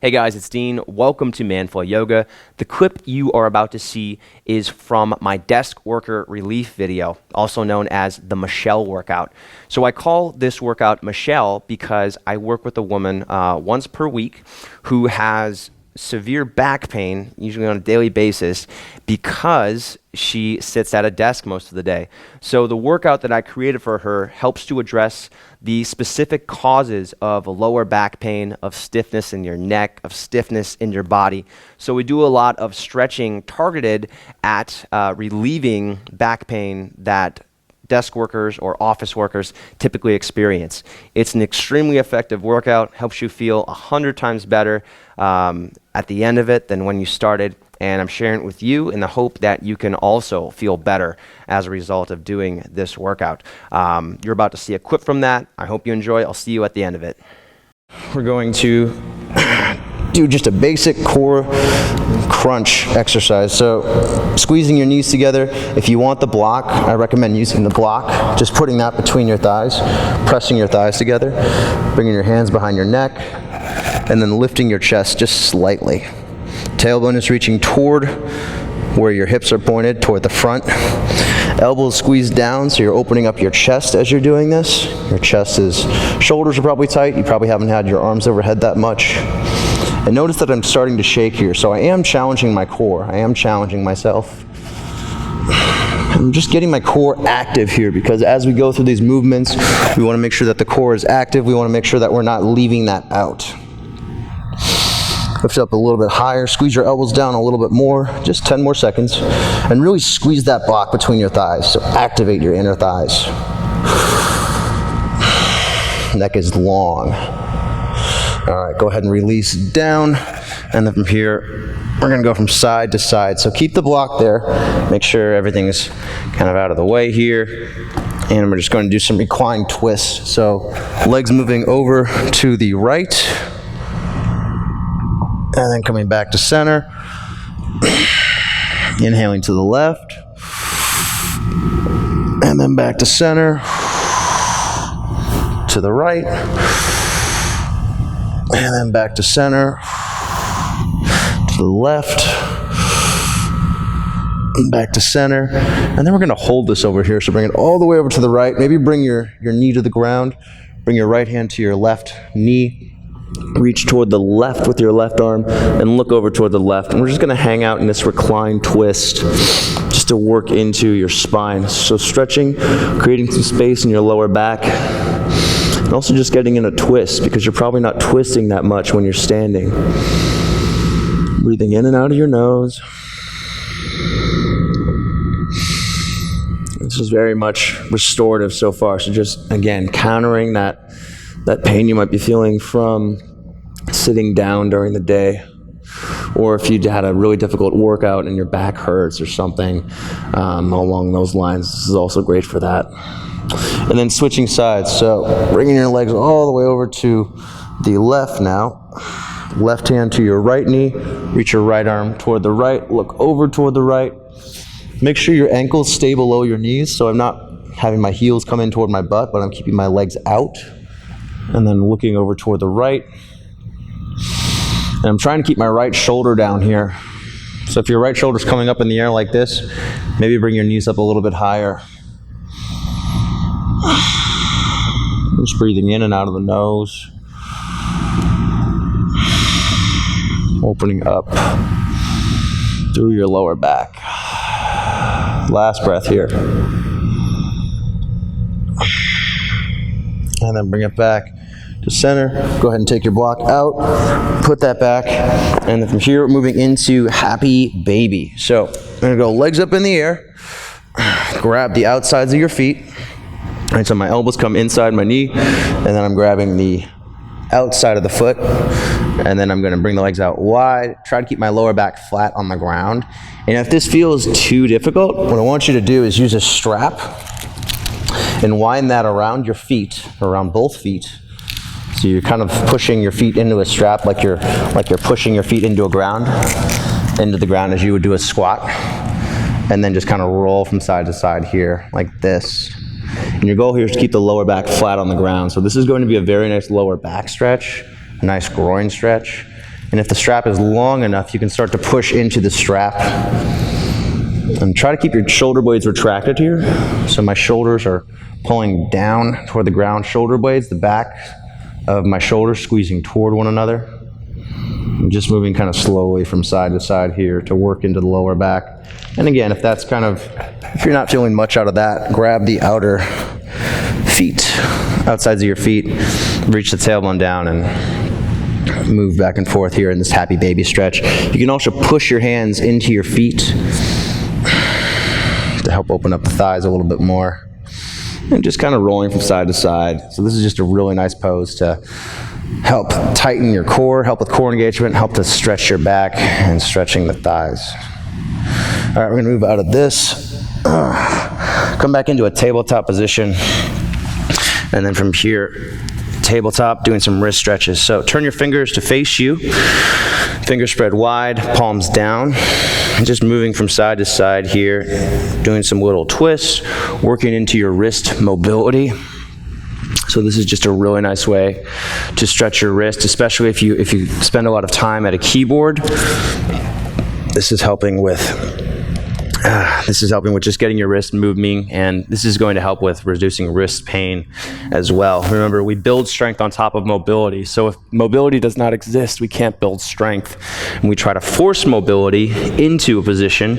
Hey guys, it's Dean. Welcome to Manful Yoga. The clip you are about to see is from my desk worker relief video, also known as the Michelle workout. So I call this workout Michelle because I work with a woman once per week who has severe back pain, usually on a daily basis, because she sits at a desk most of the day. So the workout that I created for her helps to address the specific causes of lower back pain, of stiffness in your neck, of stiffness in your body. So we do a lot of stretching targeted at relieving back pain that desk workers or office workers typically experience. It's an extremely effective workout, helps you feel 100 times better at the end of it than when you started, and I'm sharing it with you in the hope that you can also feel better as a result of doing this workout. You're about to see a clip from that. I hope you enjoy. I'll see you at the end of it. We're going to do just a basic core crunch exercise. So squeezing your knees together. If you want the block, I recommend using the block, just putting that between your thighs, pressing your thighs together, bringing your hands behind your neck, and then lifting your chest just slightly. Tailbone is reaching toward where your hips are pointed, toward the front. Elbows squeezed down, so you're opening up your chest as you're doing this. Your shoulders are probably tight. You probably haven't had your arms overhead that much. And notice that I'm starting to shake here, so I am challenging my core. I am challenging myself. I'm just getting my core active here, because as we go through these movements, we want to make sure that the core is active. We want to make sure that we're not leaving that out. Lift up a little bit higher, squeeze your elbows down a little bit more, just 10 more seconds, and really squeeze that block between your thighs, so activate your inner thighs. Neck is long. All right, go ahead and release down, and then from here, we're gonna go from side to side. So keep the block there, make sure everything is kind of out of the way here, and we're just going to do some reclined twists. So legs moving over to the right, and then coming back to center, inhaling to the left, and then back to center, to the right, and then back to center, to the left, and back to center. And then we're going to hold this over here, so bring it all the way over to the right. Maybe bring your knee to the ground, bring your right hand to your left knee, reach toward the left with your left arm, and look over toward the left. And we're just going to hang out in this reclined twist just to work into your spine. So stretching, creating some space in your lower back, and also just getting in a twist, because you're probably not twisting that much when you're standing. Breathing in and out of your nose. This is very much restorative so far. So just, again, countering that pain you might be feeling from sitting down during the day, or if you had a really difficult workout and your back hurts or something along those lines. This is also great for that. And then switching sides, so bringing your legs all the way over to the left now. Left hand to your right knee, reach your right arm toward the right, look over toward the right. Make sure your ankles stay below your knees, so I'm not having my heels come in toward my butt, but I'm keeping my legs out. And then looking over toward the right. And I'm trying to keep my right shoulder down here. So if your right shoulder's coming up in the air like this, maybe bring your knees up a little bit higher. Just breathing in and out of the nose. Opening up through your lower back. Last breath here. And then bring it back to center. Go ahead and take your block out, put that back, and then from here we're moving into happy baby. So I'm gonna go legs up in the air, grab the outsides of your feet. All right, so my elbows come inside my knee, and then I'm grabbing the outside of the foot, and then I'm gonna bring the legs out wide, try to keep my lower back flat on the ground. And if this feels too difficult, what I want you to do is use a strap and wind that around your feet, around both feet. So you're kind of pushing your feet into a strap, like you're pushing your feet into the ground as you would do a squat. And then just kind of roll from side to side here, like this. And your goal here is to keep the lower back flat on the ground. So this is going to be a very nice lower back stretch, a nice groin stretch. And if the strap is long enough, you can start to push into the strap. And try to keep your shoulder blades retracted here. So my shoulders are pulling down toward the ground. Shoulder blades, the back of my shoulders squeezing toward one another. I'm just moving kind of slowly from side to side here to work into the lower back. And again, if you're not feeling much out of that, grab the outer feet, outsides of your feet, reach the tailbone down and move back and forth here in this happy baby stretch. You can also push your hands into your feet to help open up the thighs a little bit more. And just kind of rolling from side to side. So this is just a really nice pose to help tighten your core, help with core engagement, help to stretch your back and stretching the thighs. All right, we're gonna move out of this. Come back into a tabletop position. And then from here, tabletop, doing some wrist stretches. So turn your fingers to face you. Fingers spread wide, palms down. And just moving from side to side here, doing some little twists, working into your wrist mobility. So this is just a really nice way to stretch your wrist, especially if you spend a lot of time at a keyboard. This is helping with just getting your wrist moving, and this is going to help with reducing wrist pain as well. Remember, we build strength on top of mobility. So if mobility does not exist, we can't build strength. And we try to force mobility into a position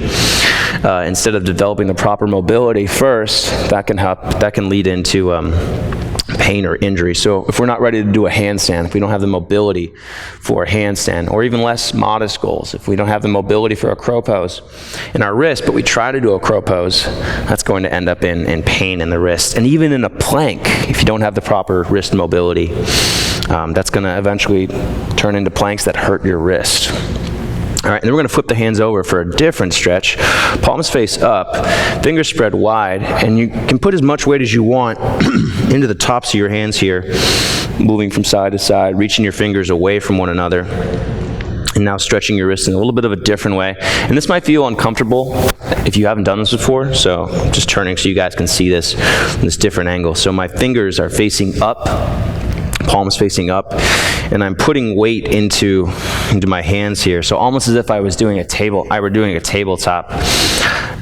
instead of developing the proper mobility first. That can lead into pain or injury. So if we're not ready to do a handstand, if we don't have the mobility for a handstand, or even less modest goals, if we don't have the mobility for a crow pose in our wrist, but we try to do a crow pose, that's going to end up in pain in the wrist. And even in a plank, if you don't have the proper wrist mobility, that's going to eventually turn into planks that hurt your wrist. All right, and then we're going to flip the hands over for a different stretch. Palms face up, fingers spread wide, and you can put as much weight as you want into the tops of your hands here, moving from side to side, reaching your fingers away from one another, and now stretching your wrists in a little bit of a different way. And this might feel uncomfortable if you haven't done this before, so I'm just turning so you guys can see this from this different angle. So my fingers are facing up, palms facing up, and I'm putting weight into my hands here. So almost as if I were doing a tabletop.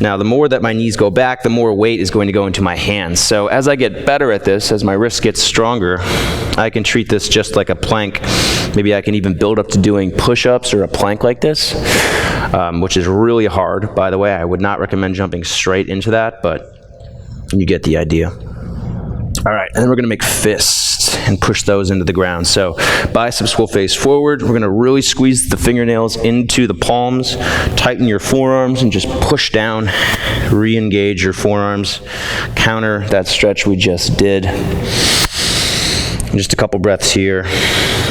Now, the more that my knees go back, the more weight is going to go into my hands. So as I get better at this, as my wrist gets stronger, I can treat this just like a plank. Maybe I can even build up to doing push-ups or a plank like this, which is really hard, by the way. I would not recommend jumping straight into that, but you get the idea. All right, and then we're going to make fists and push those into the ground. So biceps will face forward. We're going to really squeeze the fingernails into the palms, tighten your forearms, and just push down, re-engage your forearms, counter that stretch we just did. Just a couple breaths here,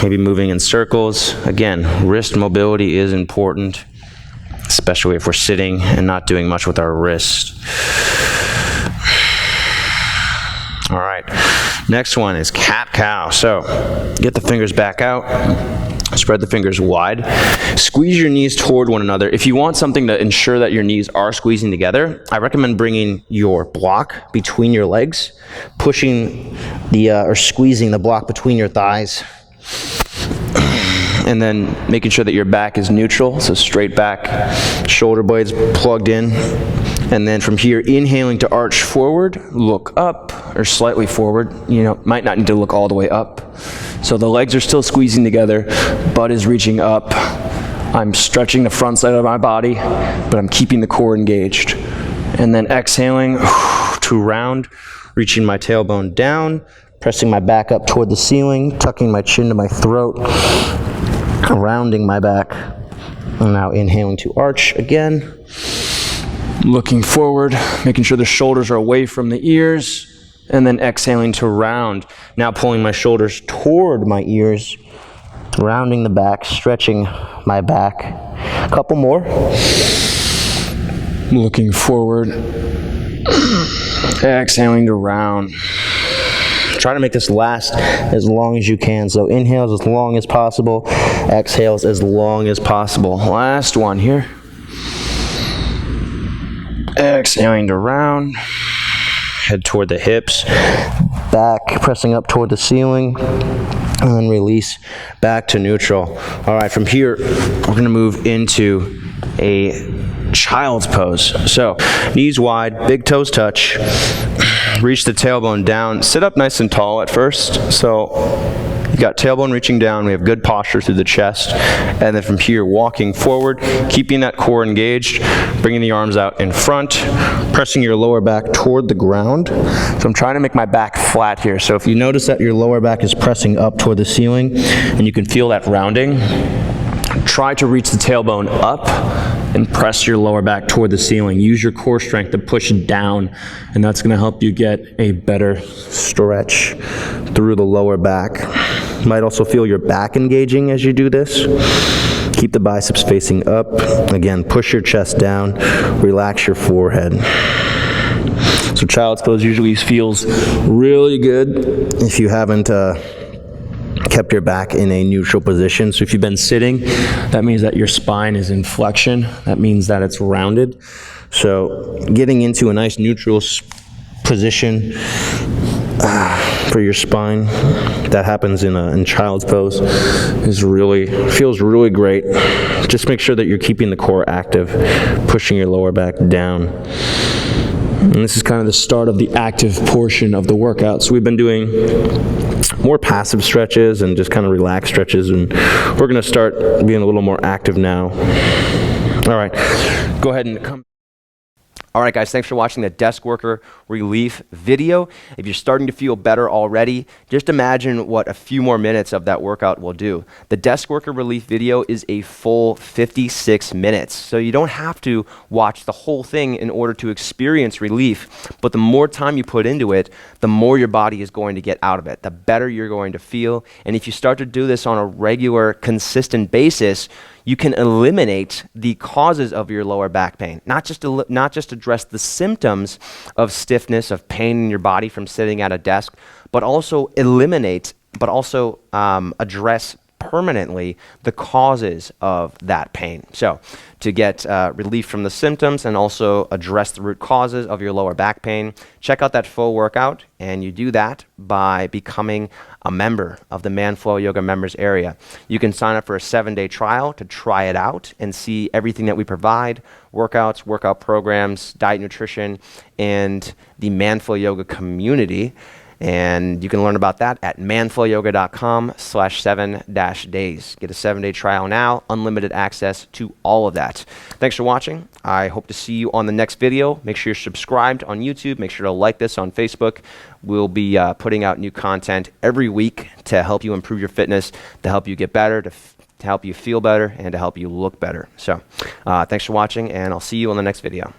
maybe moving in circles. Again, wrist mobility is important, especially if we're sitting and not doing much with our wrist. All right, next one is cat-cow. So get the fingers back out, spread the fingers wide, squeeze your knees toward one another. If you want something to ensure that your knees are squeezing together, I recommend bringing your block between your legs, pushing or squeezing the block between your thighs, and then making sure that your back is neutral, so straight back, shoulder blades plugged in. And then from here, inhaling to arch forward, look up, or slightly forward. Might not need to look all the way up. So the legs are still squeezing together, butt is reaching up. I'm stretching the front side of my body, but I'm keeping the core engaged. And then exhaling to round, reaching my tailbone down, pressing my back up toward the ceiling, tucking my chin to my throat, rounding my back. And now inhaling to arch again. Looking forward, making sure the shoulders are away from the ears, and then exhaling to round. Now pulling my shoulders toward my ears, rounding the back, stretching my back. A couple more. Looking forward, exhaling to round. Try to make this last as long as you can. So inhales as long as possible, exhales as long as possible. Last one here. Exhaling to round, head toward the hips, back pressing up toward the ceiling, and then release back to neutral. All right, from here, we're gonna move into a child's pose. So, knees wide, big toes touch, reach the tailbone down, sit up nice and tall at first. So, you got tailbone reaching down, we have good posture through the chest, and then from here, walking forward, keeping that core engaged, bringing the arms out in front, pressing your lower back toward the ground. So I'm trying to make my back flat here. So if you notice that your lower back is pressing up toward the ceiling, and you can feel that rounding, try to reach the tailbone up and press your lower back toward the ceiling. Use your core strength to push it down, and that's gonna help you get a better stretch through the lower back. You might also feel your back engaging as you do this. Keep the biceps facing up. Again, push your chest down, relax your forehead. So child's pose usually feels really good if you haven't kept your back in a neutral position. So if you've been sitting, that means that your spine is in flexion. That means that it's rounded. So getting into a nice neutral position for your spine, that happens in child's pose, feels really great. Just make sure that you're keeping the core active, pushing your lower back down. And this is kind of the start of the active portion of the workout. So we've been doing more passive stretches and just kind of relaxed stretches, and we're going to start being a little more active now. All right, go ahead and come. All right, guys, thanks for watching the desk worker relief video. If you're starting to feel better already, just imagine what a few more minutes of that workout will do. The desk worker relief video is a full 56 minutes, so you don't have to watch the whole thing in order to experience relief, but the more time you put into it, the more your body is going to get out of it, the better you're going to feel. And if you start to do this on a regular, consistent basis, you can eliminate the causes of your lower back pain, not just address the symptoms of stiffness, of pain in your body from sitting at a desk, but also address permanently the causes of that pain. So to get relief from the symptoms and also address the root causes of your lower back pain, check out that full workout, and you do that by becoming a member of the ManFlow Yoga members area. You can sign up for a 7-day trial to try it out and see everything that we provide: workouts, workout programs, diet, nutrition, and the ManFlow Yoga community. And you can learn about that at manflowyoga.com/7-days. Get a 7-day trial now, unlimited access to all of that. Thanks for watching. I hope to see you on the next video. Make sure you're subscribed on YouTube. Make sure to like this on Facebook. We'll be putting out new content every week to help you improve your fitness, to help you get better, to help you feel better, and to help you look better. So thanks for watching, and I'll see you on the next video.